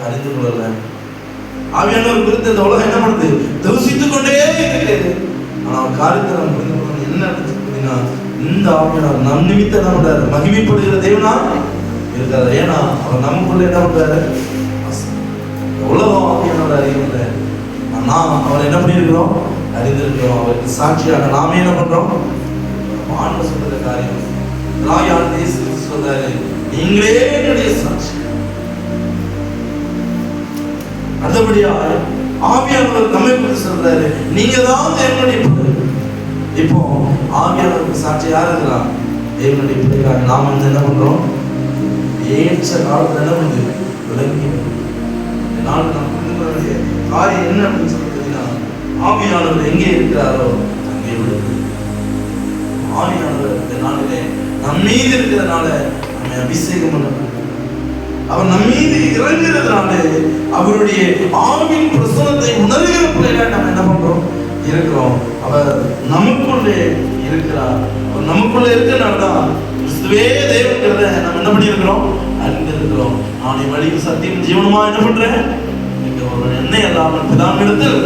அறிந்து கொள்ளல. ஆவியானவர் குறித்து இந்த உலகம் என்ன பண்ணுது? தரிசித்துக் கொண்டே இருக்கு. ஆனா காரியத்தை நம்ம புரிந்து கொள்ளணும். என்ன அப்படின்னா, இந்த ஆவியானவர் நம் நிமித்தம் என்ன பண்றாரு? மகிமைப்படுகிற தேவனா இருக்காரு. ஏன்னா அவர் நமக்குள்ள என்ன பண்றாரு? உலகம் ஆவியானவர் அறியவில்லை. நாம் அவர் என்ன பண்ணியிருக்கிறோம்? அறிந்திருக்கிறோம். அவருக்கு சாட்சியாக நாமே என்ன பண்றோம்? ஆண்டவர் சொல்ற காரியம் ராயான் தேசத்துக்கு சொல்றாரு, நீங்களே என்னுடைய சாட்சி. அடுத்தபடியா ஆவியானவர் நம்மை குறித்து சொல்றாரு, நீங்க தான் என்னுடைய பிள்ளை. இப்போ ஆவியானவருக்கு சாட்சி யார் இருக்கிறா? தேவனுடைய பிள்ளைக்காக நாம வந்து என்ன பண்றோம்? ஏற்ற காலத்துல என்ன பண்ணுது? விளங்கி நாள் நாம் புரிந்து கொள்ள வேண்டிய காரியம் என்ன அப்படின்னு சொல்லி பார்த்தீங்கன்னா, ஆவியானவர் எங்கே இருக்கிறாரோ அங்கே விழுது. ஆவியானவர் இந்த நாளிலே நம் மீது இருக்கிறதுனால நம்மை அபிஷேகம் பண்ண, அவர் நம் மீது இறங்குறதுனால அவருடைய ஆவின் பிரசன்னத்தை உணர்கிற பிள்ளைகள் நம்ம என்ன பண்றோம்? இருக்கிறோம். அவர் நமக்குள்ளே இருக்கிறார். அவர் நமக்குள்ள இருக்கிறனால்தான் கிறிஸ்துவே தேவன்கிறத நம்ம என்ன பண்ணியிருக்கிறோம்? அறிந்திருக்கிறோம். நானே வழியும் சத்தியம் ஜீவனமா என்ன பண்றேன்? இங்க ஒரு எண்ணெய் இல்லாமல் பிதாவிடத்தில்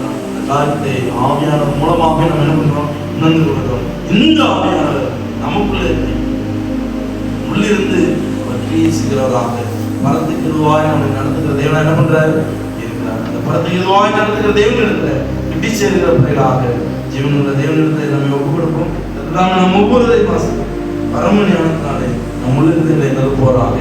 அந்த காரியத்தை ஆவியானவர் மூலமாக நம்ம என்ன பண்றோம்? உணர்ந்து கொள்கிறோம். இந்த ஆவியானவர் நமக்குள்ளே உள்ளிருந்து அவர் கிரியை செய்கிறவராக பரத்துக்கு இதுவாய் நம்ம நடத்துகிற தேவனா என்ன பண்றாரு? இருக்கிறார். அந்த பரத்துக்கு இதுவாய் நடத்துகிற தேவன் இருக்கிற கிட்டி சேர்கிற பிள்ளைகளாக ஜீவனுள்ள தேவனிடத்தை நம்ம ஒப்பு கொடுப்போம். நம்ம ஒவ்வொருவரை பரம ஞானத்தினாலே நம்ம உள்ளிருந்து நிரப்புவோராக.